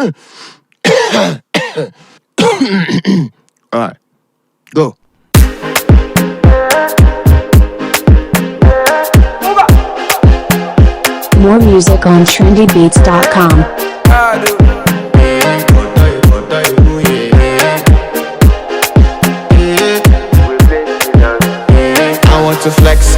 Alright, go. More music on trendybeats.com. I want to flex,